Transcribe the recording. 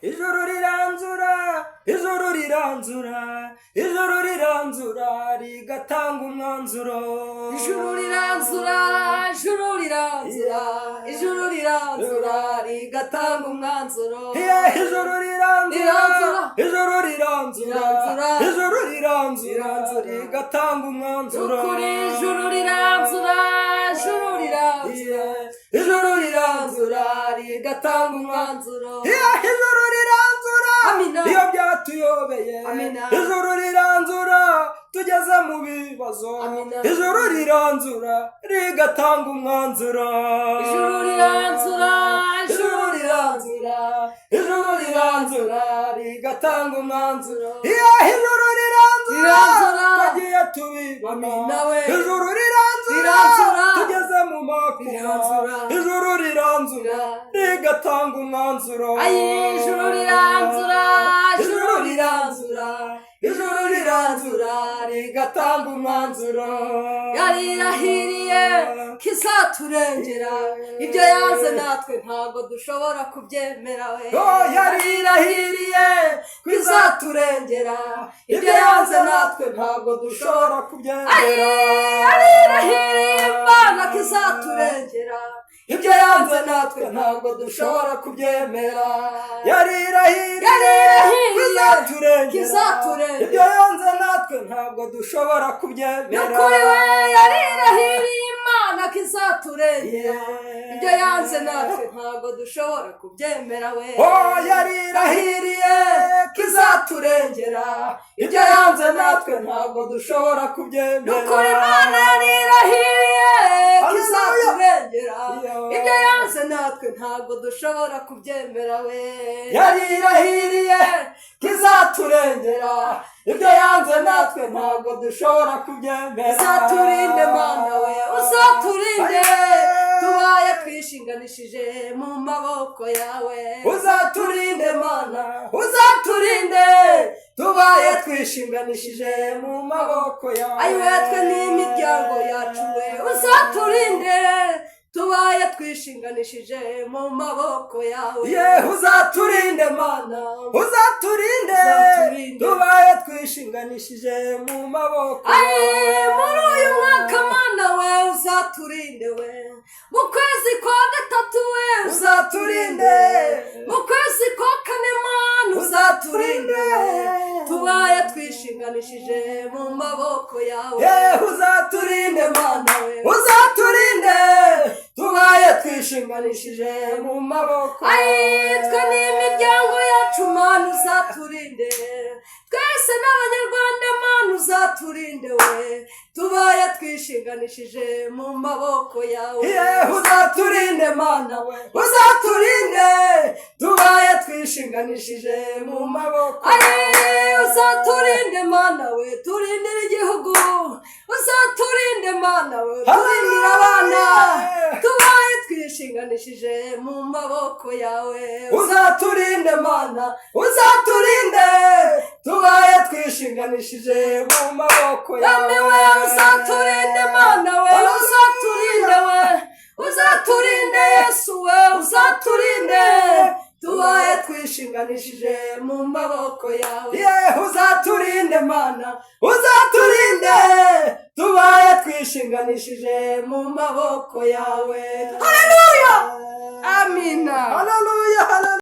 ijoro riranzura, ijoro riranzura, ijoro riranzura rigatanga umwanzuro. Ijuru riranzura, ijuru riranzura, ijuru riranzura rigatanga umwanzuro. Ijoro riranzura, ijoro riranzura, ijoro riranzura rigatanga umwanzuro. Ukuri ijuru riranzura, ijuru riranzura, ijuru riranzura rigatanga umwanzuro. Ijoro riranzura, Amina. iyo byatuyobeye. Amina. Ijoro riranzura tugeze mu bibazo. Amina. Ijoro riranzura rigatanga umwanzuro. Ijuru riranzura, ijuru riranzura, ijoro riranzura rigatanga umwanzuro. Ijoro riranzura Riranzura. twagiye tubibona. Amina we. Ijoro riranzura Riranzura. tugeze mu makuba. Riranzura. Ijoro riranzura rigatanga umwanzuro. ijuru riranzura, ijuru riranzura, ijoro riranzura rigatanga umwanzuro. yarirahiriye kizaturengera, ibyo yanze natwe ntabwo dushobora kubyemera we. Yarirahiriye Kizaturengera, ibyo yanze natwe ntabwo dushobora kubyemera. yarirahiriye Imana kizaturengera, ibyo yanze natwe ntabwo dushobora kubyemera. Yarirahiriye kizaturengera, ibyo yanze natwe ntabwo dushobora kubyemera. n'ukuri we yarirahiriye Imana kizaturengera, ibyo yanze natwe ntabwo dushobora kubyemera we. Yarirahiriye kizaturengera, ibyo yanze natwe ntabwo dushobora kubyemera. n'ukuri Imana yarirahiriye kizaturengera, ibyo yanze natwe ntabwo dushobora kubyemera we. Yarirahiriye kizaturengera, ibyo yanze natwe ntabwo dushobora kubyemera. Uzaturinde Mana we, uzaturinde tubaye twishinganishije mu maboko yawe. Uzaturinde Mana, uzaturinde tubaye twishinganishije mu maboko yawe. Ayiwe twe n'imiryango yacu we, uzaturinde tubaye twishinganishije mu maboko yawe. Uzaturinde Mana, uzaturinde tubaye twishinganishije mu maboko yawe. Muri uyu mwaka Mana we, uzaturinde we, mu kwezi kwa gatatu we, uzaturinde mu kwezi kwa kane Mana, uzaturinde tubaye twishinganishije mu maboko yawe. Uzaturinde Mana we, uzaturinde tubaye twishinganishije mu maboko yawe. Twe n'imiryango yacu Mana, uzaturinde twese n'abanyarwanda Mana, uzaturinde we tubaye twishinganishije mu maboko yawe. Uzaturinde Mana we, uzaturinde tubaye twishinganishije mu maboko yawe. Uzaturinde Mana we, turindire igihugu, uzaturinde Mana we, turindire abana tubaye twishinganishije mu maboko yawe. Uzaturinde Mana, uzaturinde tubaye twishinganishije mu maboko yawe. Uzaturinde Mana we, uzaturinde we, uzaturinde Yesu we, uzaturinde tubaye twishinganishije mu maboko yawe. Uzaturinde Mana, uzaturinde tubaye twishinganishije mu maboko yawe.